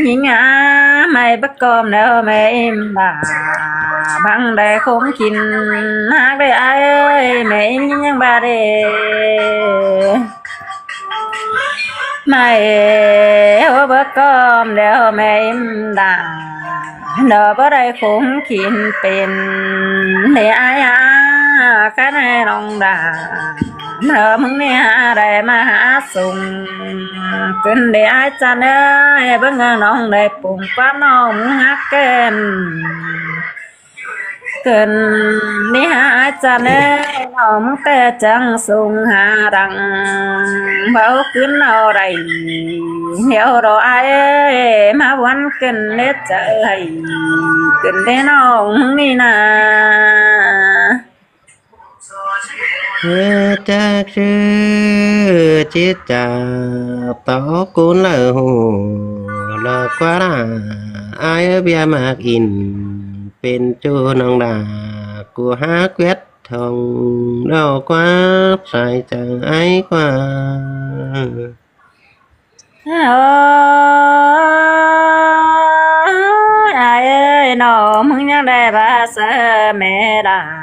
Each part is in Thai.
ยิงไม่บักกอมแล้วแม่บ่าบังได้คงกินหากได้ไอ้แม่ยังบ่ได้ไม่บักกอมแล้วแม่ด่าดอกบ่ได้คงกินเป็นได้ไอ้ก็ได้ลองด่ามึงเนี่ยได้มาหาส่งขึ้นได้อาจารย์เอ้ยเบิ่งน้องได้ปุ่มความน้องฮักเกินนี่หาอาจารย์เอ้ยน้องแต่จังส่งหารังเบาขึ้นเอาได้เดี๋ยวรอไอ้มาวันขึ้นเล็ดใจขึ้นได้น้องนี่นะchắc chứ chết chà tao cũng là hồ là quá là ai ở bia mạc in bên chỗ nông đà của há quét thòng đâu quá sai chẳng ai quá ai ơi nó mừng nhang đây bà sợ mẹ đã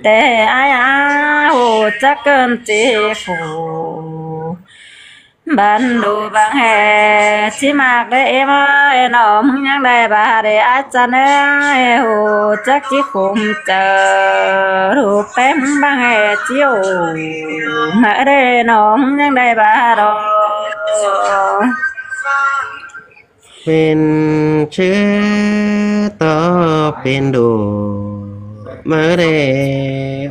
แต่อ้ายหูจักเกินจีฟูบันดูบางแห่ที่มากได้เมื่อหนอมยังได้บาได้อาจารย์หูจักจีคุมเจอรูปเต็มบางแห่จิ๋วมาได้หนอมยังได้บาดอเป็นชื่อต่อเป็นดูมาเด้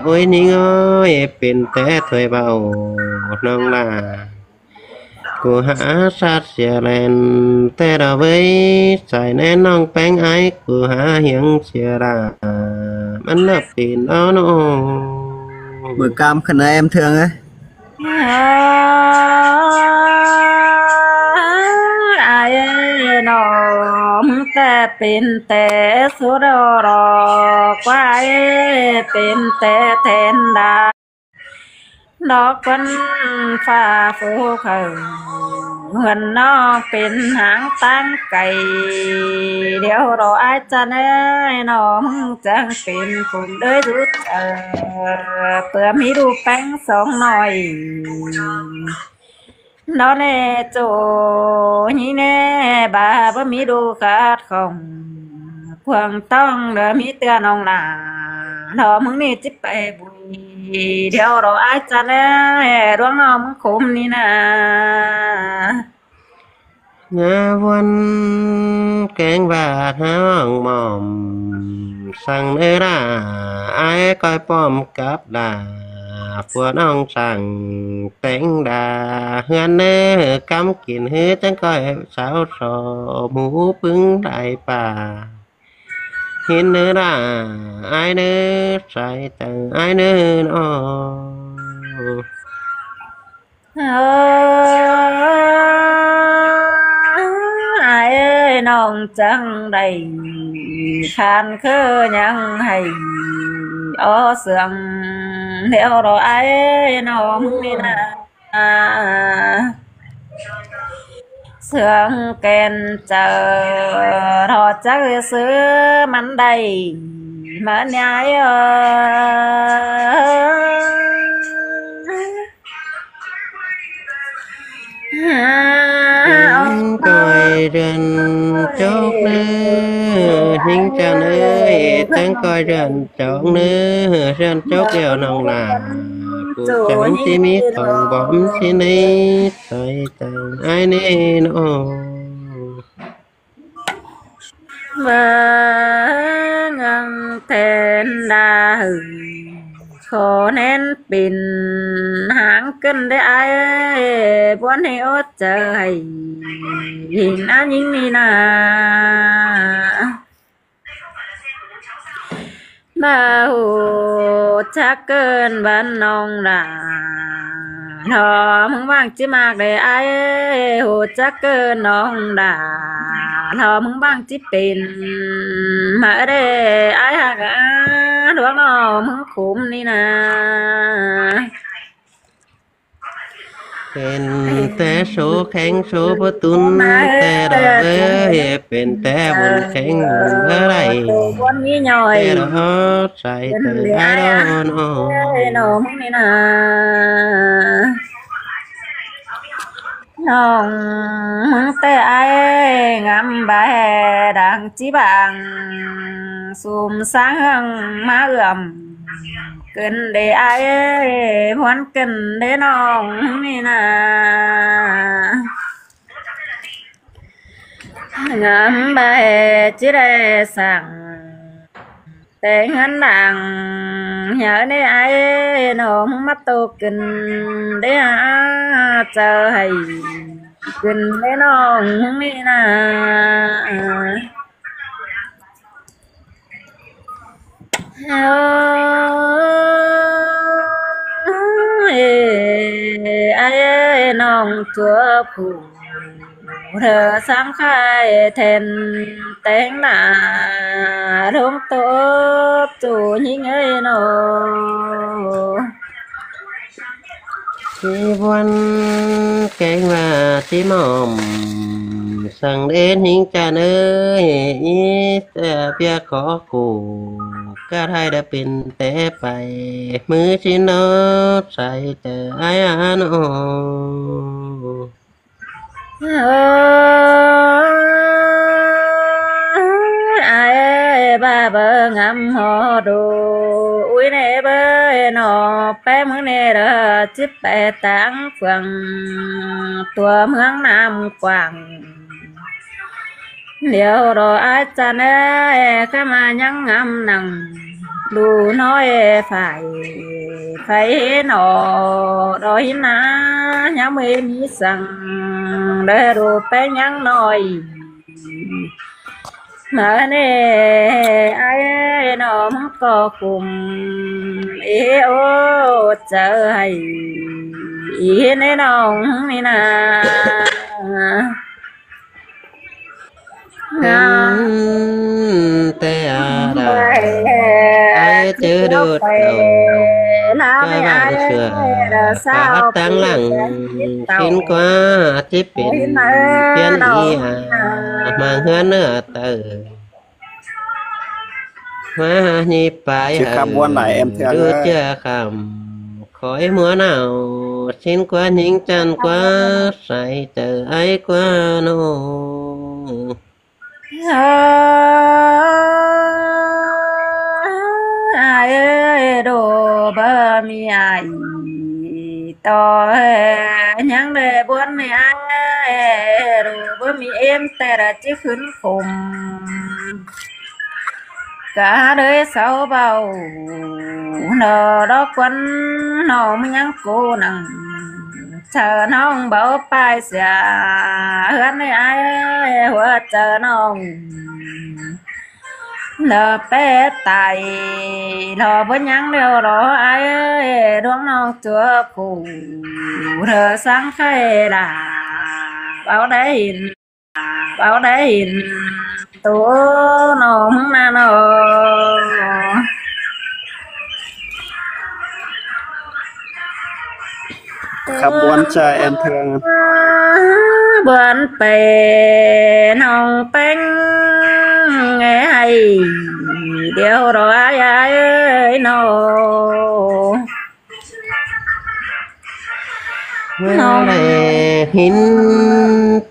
โอ้ยนี่ง้อยเป็นแต่ถวยเบาน้องลากูหาสัตว์เสียแลนแต่เราไว้ใส่แน่น้องแป้งไอ้กูหาเหียงเสียดามันนับปีนเอาโนbữa cam khẩn em thường ấy ai nóแต่เป็นแต่สุดรอกว่าเป็นแต่แทนดาดอกวันฟ้าฟูเขาเงินนอกเป็นหางตั้งไก่เดี๋ยวรออาจารย์น้องจังเป็นคนเด้อรู้เพื่อมีรูปแป้งสองหน่อยnó nè chỗ nhí nè bà bơ mi đu cát không quang tông đỡ mi tia nong là nó mừng nè chip bè bùi theo đó ai cha nè đoán nó mừng khum ni nè nhà văn kén và hang mỏm sang nơi ra ai coi pom cáp đàพวน้องสั่งแต่งดาเฮือนเน้อกำกินเฮือจังก้อยสาวสอหมูปึ้งได้ป่าเห็นเนื้อด่าอายเนื้อใส่แต่งอายเนื้อai ơiน้องจังได้คานคือยังให้เสื่องเดี๋ยวรอไอ้น้องนี่นะเสื่องแกนเจอรอจักซื้อมันได้มาเนี่ยcoi rần chốt nữa hình cha nơi tăng coi rần chốt nữa rần chốt đều nồng là cuộc chẳng chỉ mi còn bóng xin đi tại tầng ai nè nó và ngăn tên đà khổ nên bình hãng kinh để ai bốn hay ốt trời nhìn á nhìn đi nà bà hồ chắc cơn bán nông là nó mừng bang chỉ mạc để ai hồ chắc cơn nông đã nó mừng bang chỉ bình mà để ai hả cả đuốc nó mừng khủng đi nà เป็น แต่โสแข็งโสบ่ตุนแต่ดอกเอ้ยเป็นแต่บนแข็งอะไรคนมีย่อยแต่ดอกใส่เตอไอ้ดอนอ้อน้องนี่นะน้องแต่ไอ้งามบาดังจิบังสุมสังมาเอื้อมเกินได้ไอ้พวนเกินได้น้องนี่นะงามบาจิได้สั่งแต่งหันหลังอย่าได้ไอ้น้องมาโตกินได้เจอให้กินได้น้องนี่นะไอ้น้องตัวผู้เธอสร้างค่ายแทนแต่งหน้าลงโต๊ะจู่ยิ่งโนที่วันแกงว่าที่หม่อมสั่งเด่นหิงจานเอ้ยอีแต่เพียขอกูก็ได้ได้เป็นแต่ไปมือชินอใส่เจอไอ้อนอไอ้บ้าเบิ่งงำหอดูอุ้ยเนเบิ่นอแป้มือเนเด้อจิบแปตังฝังตัวเมืองน้ำกว้างเดี๋ยวรออาจารย์เข้ามายังงำนั่งดูน้อยฝ่ายไฟหนอรอยนะยังไม่มีสั่งได้ดูไปยังน้อยมาเน่ไอ้น้องก็คุมโอเจอให้อีในน้องนี่นะแต่อะไรไอ้เจอดูดเอาก็ว่าเชื่อกับตั้งหลังกินกว่าที่เป็นเพียนอีมาเฮือนเนื้อเตอมานี่ไปดูเจ้าคำขอยมัวหนาวชิ้นกว่าหิงจันกว่าใส่เจอไอ้กว่าโนดูบ่มีไอ้ต่อยังได้บ่มีไอ้ดูบ่มีเอ็มแต่ละจิขึ้นคมกะเลยเศร้าเบาเนอดอกวันน้องมันยังกูนั่งเธอน้องเบาไปเสียเฮือนในไอ้หัวเจอน้องเนอเป็ดไตรอบ่ยังเดียวรอไอ้ดวงน้องตัวผู้เธอสังไข่ด่าเบาได้หินตัวน้องน่ะน้อขบวนใจแอมเทืองบวนไปน้องแป้งไงให้เดี๋ยวรอไอ้น้องน้องหิน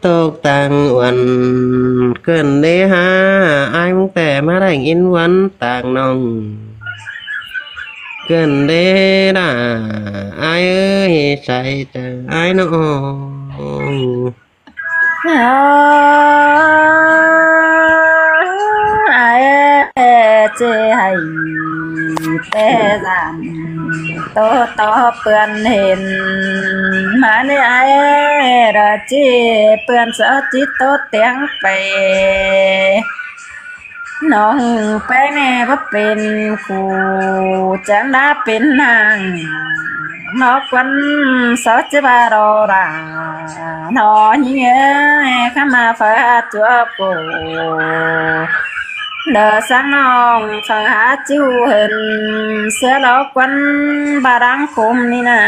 ตกต่างวันเกินได้หาไอ้มึงแต่มาได้อินวันต่างน้องเกินได้ด่าไอ้เอ้ยใส่เจอไอ้น้องไอ้เจให้แต่ดันโตเปื้อนเห็นมาในไอ้ระจีเปื้อนเสาจิตโตเตียงไปน้องแป้งแน่บ่เป็นคู่จังได้เป็นนางนอกวันสอจิบารอรานอยิ่งข้ามาฝาตัวปูเด้อสังน้องฝาจิ้วเห็นเสือดอกวันบารังคุมนี่นะ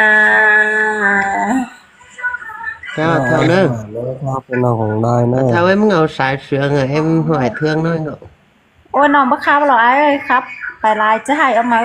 theo nữa nóเป็นน้องของนายเนอะ theo em ngầu xài sữa rồi em hỏi thương nói ngầu โอ้ยน้องบ่ครับหรอกอ้ายเอ้ยครับ ไปลายจะให้เอามา